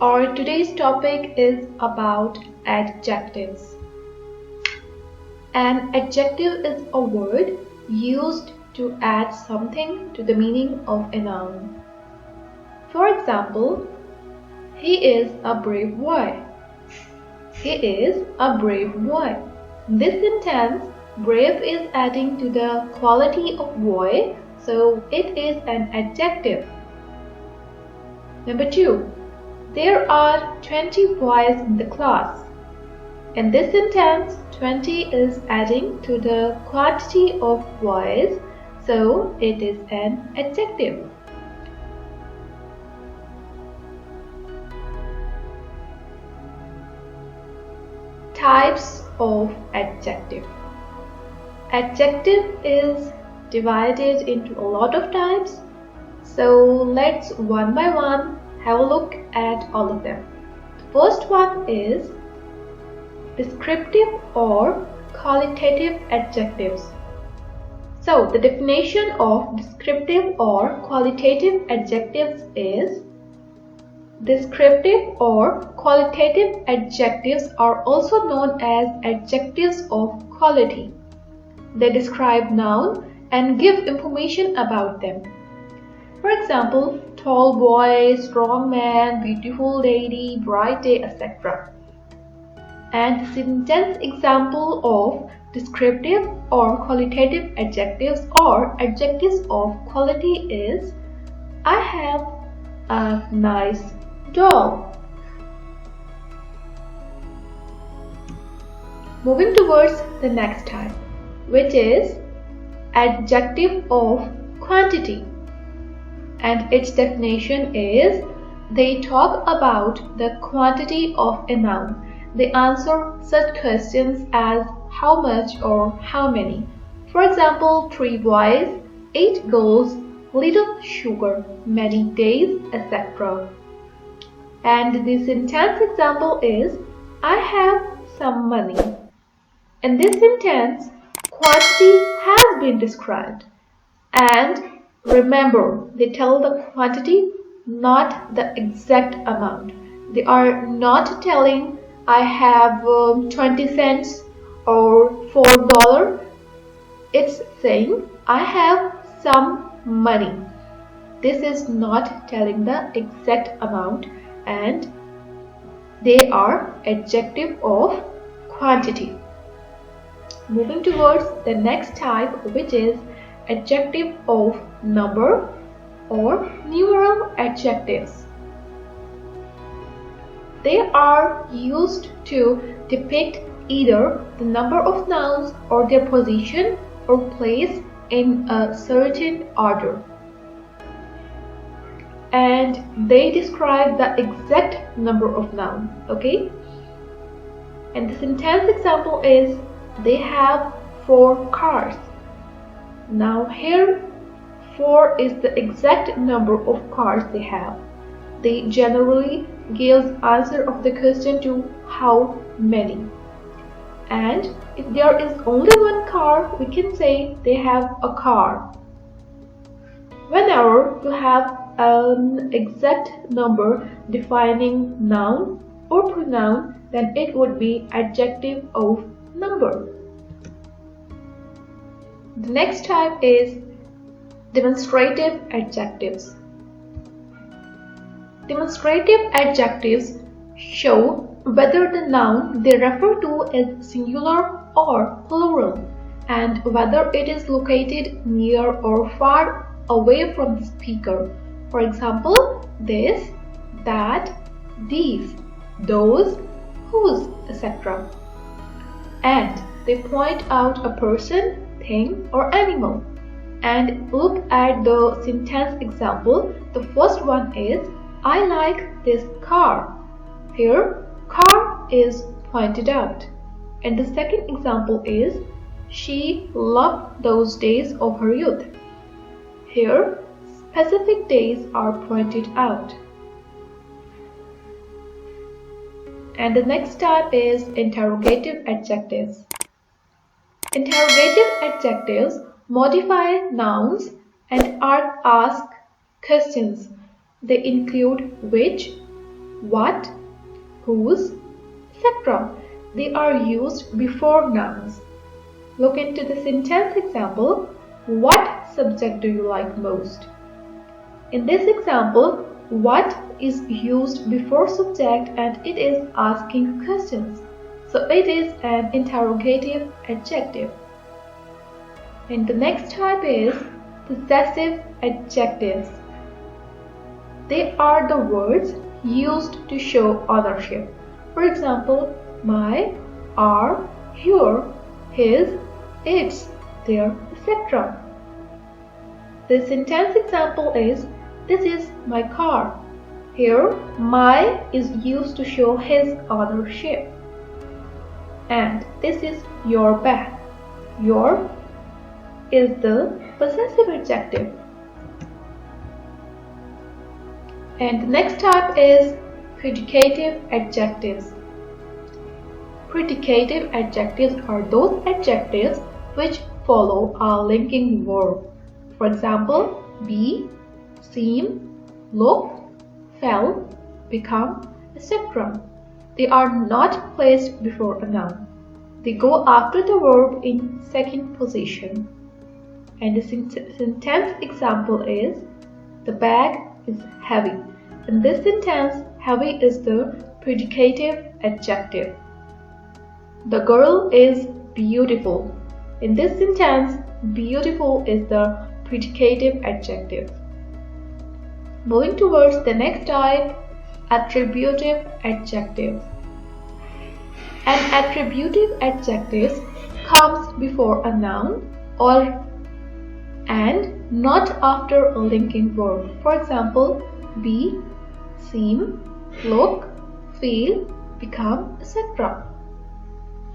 Our today's topic is about adjectives. An adjective is a word used to add something to the meaning of a noun. For example, he is a brave boy. He is a brave boy. In this sentence, brave is adding to the quality of boy, so it is an adjective. Number 2. There are 20 boys in the class. In this sentence, 20 is adding to the quantity of boys, so it is an adjective. Types of adjective. Adjective is divided into a lot of types, so let's one by one have a look at all of them. The first one is descriptive or qualitative adjectives. So the definition of descriptive or qualitative adjectives is: descriptive or qualitative adjectives are also known as adjectives of quality. They describe noun and give information about them. For example, tall boy, strong man, beautiful lady, bright day, etc. And the sentence example of descriptive or qualitative adjectives or adjectives of quality is: I have a nice doll. Moving towards the next type, which is adjective of quantity. And its definition is: they talk about the quantity of a noun. They answer such questions as how much or how many. For example, 3 boys, 8 girls, little sugar, many days, etc. And the sentence example is: I have some money. In this sentence, quantity has been described. And remember, they tell the quantity, not the exact amount. They are not telling I have 20 cents or $4. It's saying I have some money. This is not telling the exact amount, and they are adjective of quantity. Moving towards the next type, which is adjective of number or numeral adjectives. They are used to depict either the number of nouns or their position or place in a certain order. And they describe the exact number of nouns, okay? And the sentence example is: they have 4 cars. Now here, 4 is the exact number of cars they have. They generally gives answer of the question to how many. And if there is only 1 car, we can say they have a car. Whenever you have an exact number defining noun or pronoun, then it would be adjective of number. The next type is demonstrative adjectives. Demonstrative adjectives show whether the noun they refer to is singular or plural, and whether it is located near or far away from the speaker. For example, this, that, these, those, whose, etc. And they point out a person, thing, or animal. And look at the sentence example. The first one is: I like this car. Here, car is pointed out. And the second example is: she loved those days of her youth. Here, specific days are pointed out. And the next type is interrogative adjectives. Interrogative adjectives modify nouns and ask questions. They include which, what, whose, etc. They are used before nouns. Look into the sentence example. What subject do you like most? In this example, what is used before subject and it is asking questions. So it is an interrogative adjective. And the next type is possessive adjectives. They are the words used to show ownership. For example, my, our, your, his, its, their, etc. The sentence example is, this is my car. Here, my is used to show his ownership. And this is your bag. Your is the possessive adjective. And the next type is predicative adjectives. Predicative adjectives are those adjectives which follow a linking verb. For example, be, seem, look, fell, become, etc. They are not placed before a noun. They go after the verb in second position. And the sentence example is, the bag is heavy. In this sentence, heavy is the predicative adjective. The girl is beautiful. In this sentence, beautiful is the predicative adjective. Moving towards the next type, attributive adjectives. An attributive adjective comes before a noun or and not after a linking verb. For example, be, seem, look, feel, become, etc.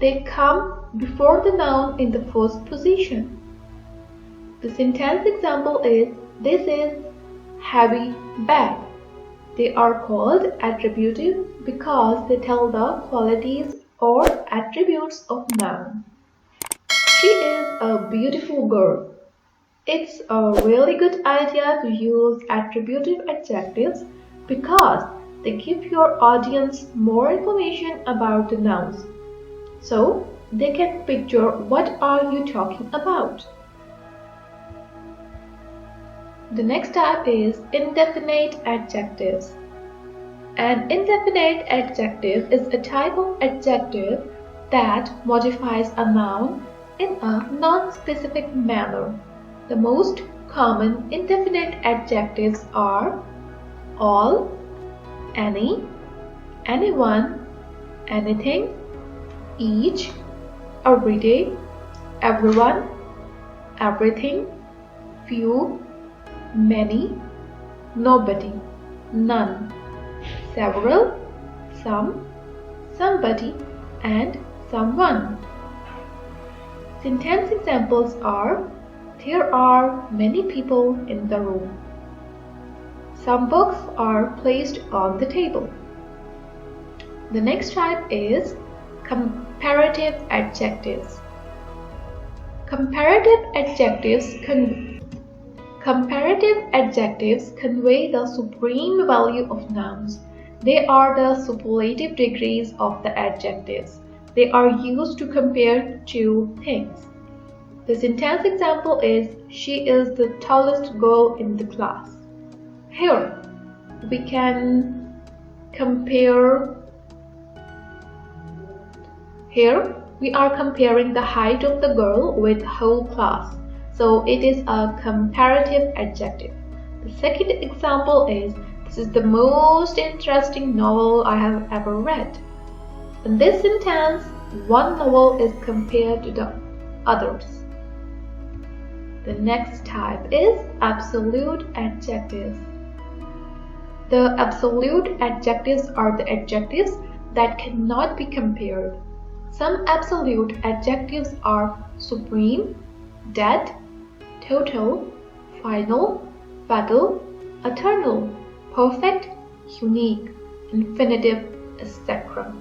They come before the noun in the first position. The sentence example is, this is heavy bag. They are called attributive because they tell the qualities or attributes of noun. She is a beautiful girl. It's a really good idea to use attributive adjectives because they give your audience more information about the nouns, so they can picture what are you talking about. The next type is indefinite adjectives. An indefinite adjective is a type of adjective that modifies a noun in a non-specific manner. The most common indefinite adjectives are all, any, anyone, anything, each, everyday, everyone, everything, few, many, nobody, none, several, some, somebody, and someone. Sentence examples are, there are many people in the room. Some books are placed on the table. The next type is comparative adjectives. Comparative adjectives convey the supreme value of nouns. They are the superlative degrees of the adjectives. They are used to compare two things. The sentence example is, she is the tallest girl in the class. Here, we can compare. Here, we are comparing the height of the girl with whole class. So it is a comparative adjective. The second example is, this is the most interesting novel I have ever read. In this sentence, one novel is compared to the others. The next type is absolute adjectives. The absolute adjectives are the adjectives that cannot be compared. Some absolute adjectives are supreme, dead, total, final, fatal, eternal, perfect, unique, infinitive, etc.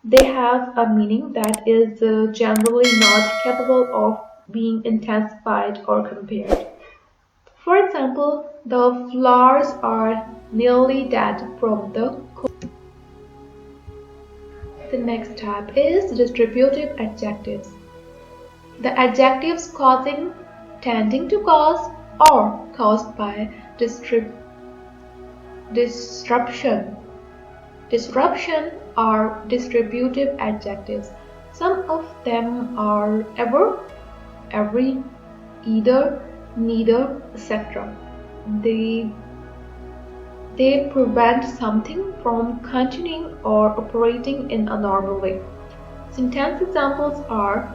They have a meaning that is generally not capable of being intensified or compared. For example, the flowers are nearly dead from the The next type is Distributive Adjectives. The adjectives causing, tending to cause, or caused by disruption are distributive adjectives. Some of them are ever, every, either, neither, etc. They prevent something from continuing or operating in a normal way. Sentence examples are: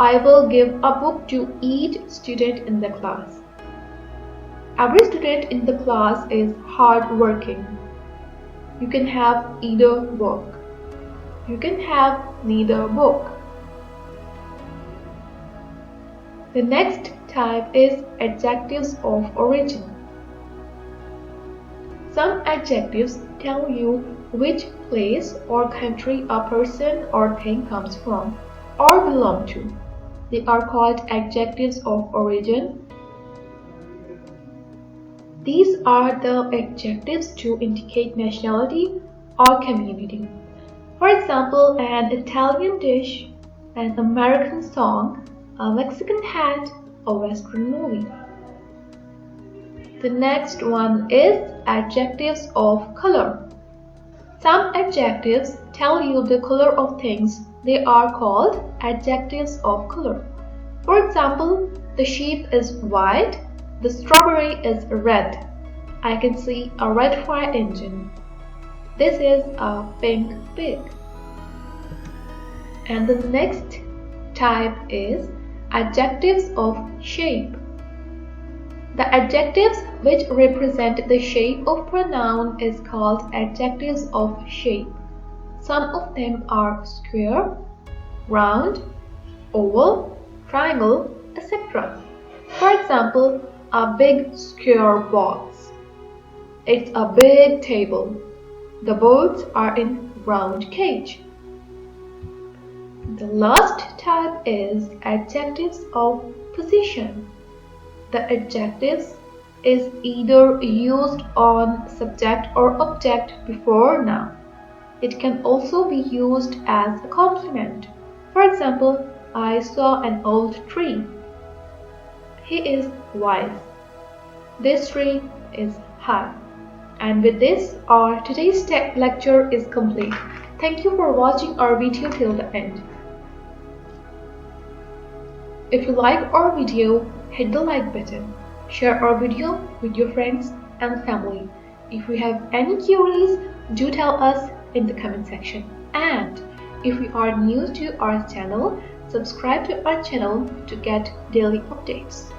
I will give a book to each student in the class. Every student in the class is hard-working. You can have either book. You can have neither book. The next type is Adjectives of Origin. Some adjectives tell you which place or country a person or thing comes from or belong to. They are called Adjectives of Origin. These are the adjectives to indicate nationality or community. For example, an Italian dish, an American song, a Mexican hat, a Western movie. The next one is Adjectives of Color. Some adjectives tell you the color of things. They are called Adjectives of Color. For example, the sheep is white, the strawberry is red. I can see a red fire engine. This is a pink pig. And the next type is Adjectives of Shape. The adjectives which represent the shape of pronoun is called Adjectives of Shape. Some of them are square, round, oval, triangle, etc. For example, a big square box. It's a big table. The birds are in round cage. The last type is Adjectives of Position. The adjectives is either used on subject or object before noun. It can also be used as a complement. For example, I saw an old tree. He is wise. This tree is high. And with this, our today's lecture is complete. Thank you for watching our video till the end. If you like our video, hit the like button. Share our video with your friends and family. If you have any queries, do tell us in the comment section. And if you are new to our channel, subscribe to our channel to get daily updates.